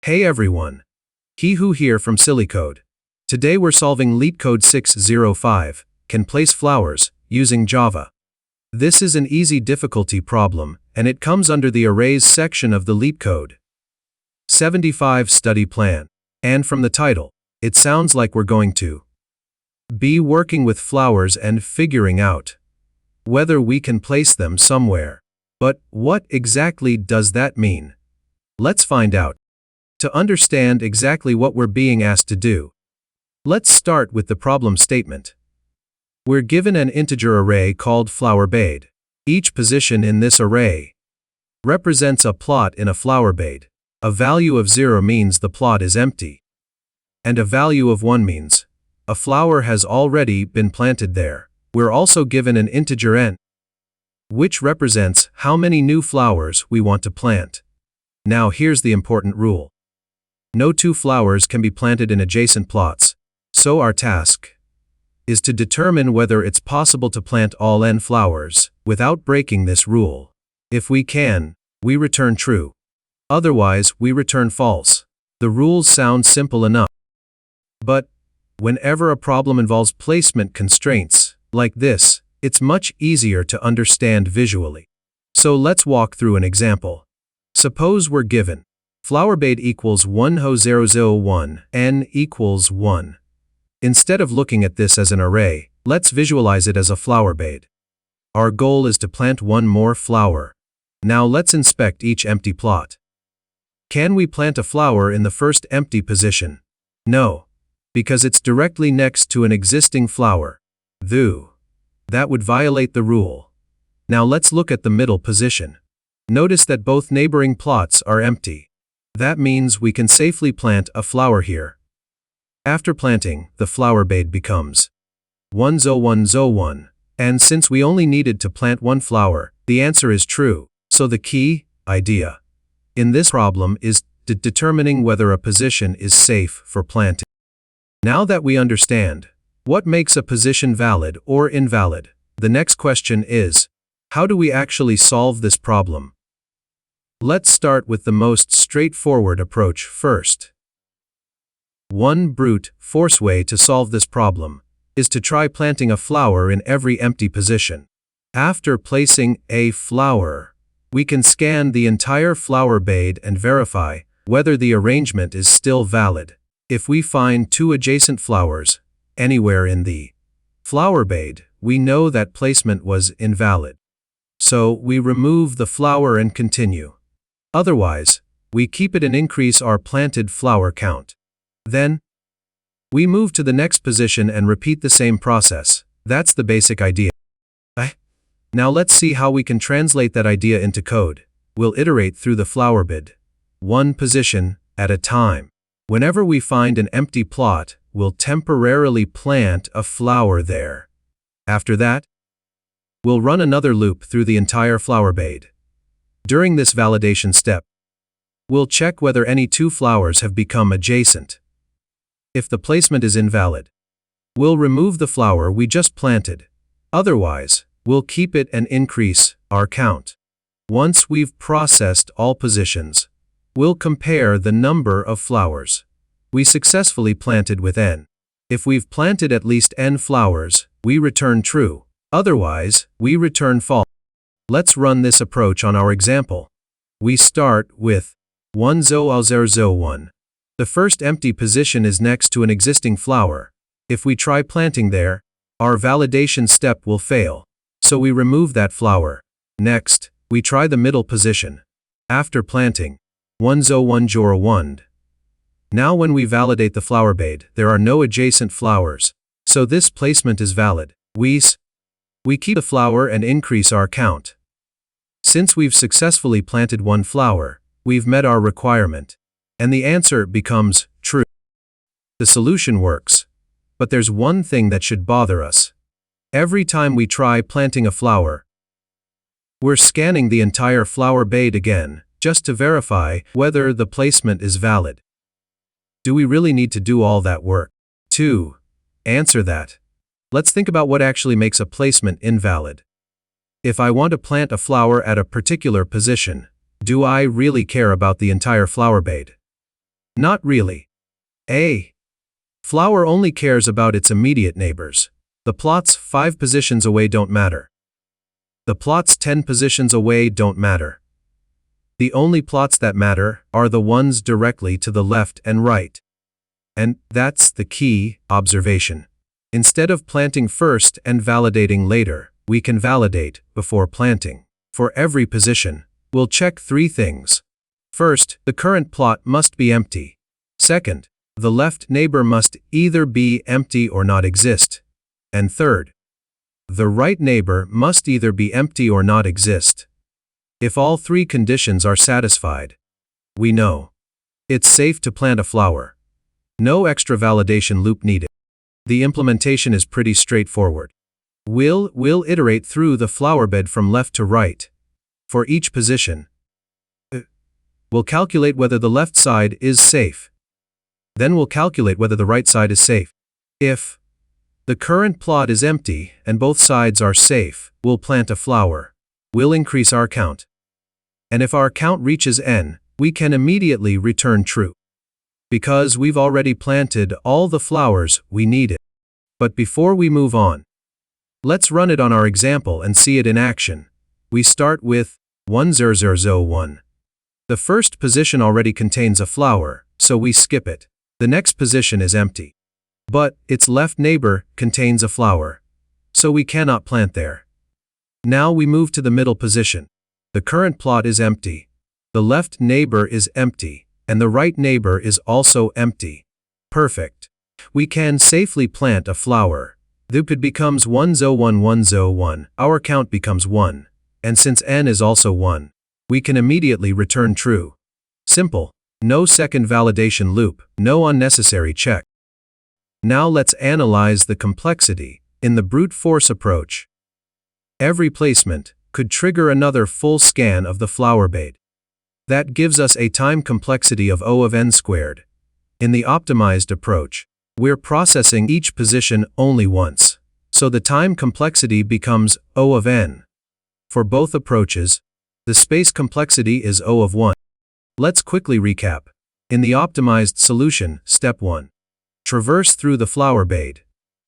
Hey everyone! He-Who here from LeetCode. Today we're solving LeetCode 605, Can Place Flowers, using Java. This is an easy difficulty problem, and it comes under the Arrays section of the LeetCode 75 study plan. And from the title, it sounds like we're going to be working with flowers and figuring out whether we can place them somewhere. But what exactly does that mean? Let's find out. To understand exactly what we're being asked to do, let's start with the problem statement. We're given an integer array called flowerbed. Each position in this array represents a plot in a flowerbed. A value of 0 means the plot is empty, and a value of 1 means a flower has already been planted there. We're also given an integer n, which represents how many new flowers we want to plant. Now here's the important rule. No two flowers can be planted in adjacent plots, so our task is to determine whether it's possible to plant all n flowers without breaking this rule. If we can, we return true. Otherwise, we return false. The rules sound simple enough. But whenever a problem involves placement constraints like this, it's much easier to understand visually. So let's walk through an example. Suppose we're given flowerbed equals 10001, n equals 1. Instead of looking at this as an array, let's visualize it as a flowerbed. Our goal is to plant one more flower. Now let's inspect each empty plot. Can we plant a flower in the first empty position? No, because it's directly next to an existing flower. That would violate the rule. Now let's look at the middle position. Notice that both neighboring plots are empty. That means we can safely plant a flower here. After planting, the flowerbed becomes 10101, and since we only needed to plant one flower, the answer is true. So the key idea in this problem is determining whether a position is safe for planting. Now that we understand what makes a position valid or invalid, the next question is, how do we actually solve this problem? Let's start with the most straightforward approach first. One brute force way to solve this problem is to try planting a flower in every empty position. After placing a flower, we can scan the entire flowerbed and verify whether the arrangement is still valid. If we find two adjacent flowers anywhere in the flowerbed, we know that placement was invalid. So we remove the flower and continue. Otherwise, we keep it and increase our planted flower count. Then, we move to the next position and repeat the same process. That's the basic idea. Now let's see how we can translate that idea into code. We'll iterate through the flowerbed, one position at a time. Whenever we find an empty plot, we'll temporarily plant a flower there. After that, we'll run another loop through the entire flowerbed. During this validation step, we'll check whether any two flowers have become adjacent. If the placement is invalid, we'll remove the flower we just planted. Otherwise, we'll keep it and increase our count. Once we've processed all positions, we'll compare the number of flowers we successfully planted with n. If we've planted at least n flowers, we return true. Otherwise, we return false. Let's run this approach on our example. We start with 10001. The first empty position is next to an existing flower. If we try planting there, our validation step will fail. So we remove that flower. Next, we try the middle position. After planting 10101. Now when we validate the flowerbed, there are no adjacent flowers. So this placement is valid. We keep the flower and increase our count. Since we've successfully planted one flower, we've met our requirement, and the answer becomes true. The solution works, but there's one thing that should bother us. Every time we try planting a flower, we're scanning the entire flowerbed again, just to verify whether the placement is valid. Do we really need to do all that work? To answer that, let's think about what actually makes a placement invalid. If I want to plant a flower at a particular position, do I really care about the entire flowerbed? Not really. A. Flower only cares about its immediate neighbors. The plots 5 positions away don't matter. The plots 10 positions away don't matter. The only plots that matter are the ones directly to the left and right. And that's the key observation. Instead of planting first and validating later, we can validate before planting. For every position, we'll check 3 things. First, the current plot must be empty. Second, the left neighbor must either be empty or not exist. And third, the right neighbor must either be empty or not exist. If all 3 conditions are satisfied, we know it's safe to plant a flower. No extra validation loop needed. The implementation is pretty straightforward. We'll iterate through the flower bed from left to right. For each position, we'll calculate whether the left side is safe. Then we'll calculate whether the right side is safe. If the current plot is empty and both sides are safe, we'll plant a flower. We'll increase our count. And if our count reaches n, we can immediately return true. Because we've already planted all the flowers we needed. But before we move on, let's run it on our example and see it in action. We start with 10001. The first position already contains a flower, so we skip it. The next position is empty. But its left neighbor contains a flower, so we cannot plant there. Now we move to the middle position. The current plot is empty. The left neighbor is empty, and the right neighbor is also empty. Perfect. We can safely plant a flower. It becomes 101,101. Our count becomes 1. And since n is also 1, we can immediately return true. Simple. No second validation loop, no unnecessary check. Now let's analyze the complexity in the brute force approach. Every placement could trigger another full scan of the flower bed. That gives us a time complexity of O of n squared. In the optimized approach, we're processing each position only once, so the time complexity becomes O of n. For both approaches, the space complexity is O of 1. Let's quickly recap. In the optimized solution, Step 1. Traverse through the flower bed.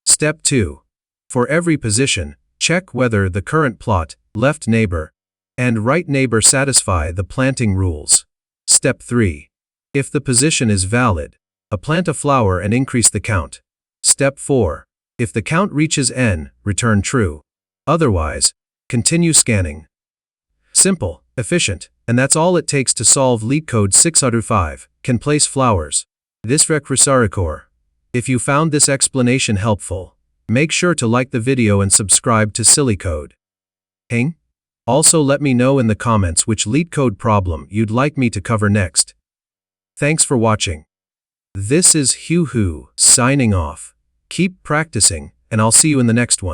Step 2. For every position, check whether the current plot, left neighbor, and right neighbor satisfy the planting rules. Step 3. If the position is valid, plant a flower and increase the count. Step 4. If the count reaches n, return true. Otherwise, continue scanning. Simple, efficient, and that's all it takes to solve LeetCode 6/5, can place flowers. This requisaricore. If you found this explanation helpful, make sure to like the video and subscribe to LeetCode. Also let me know in the comments which LeetCode problem you'd like me to cover next. Thanks for watching. This is Hugh signing off. Keep practicing, and I'll see you in the next one.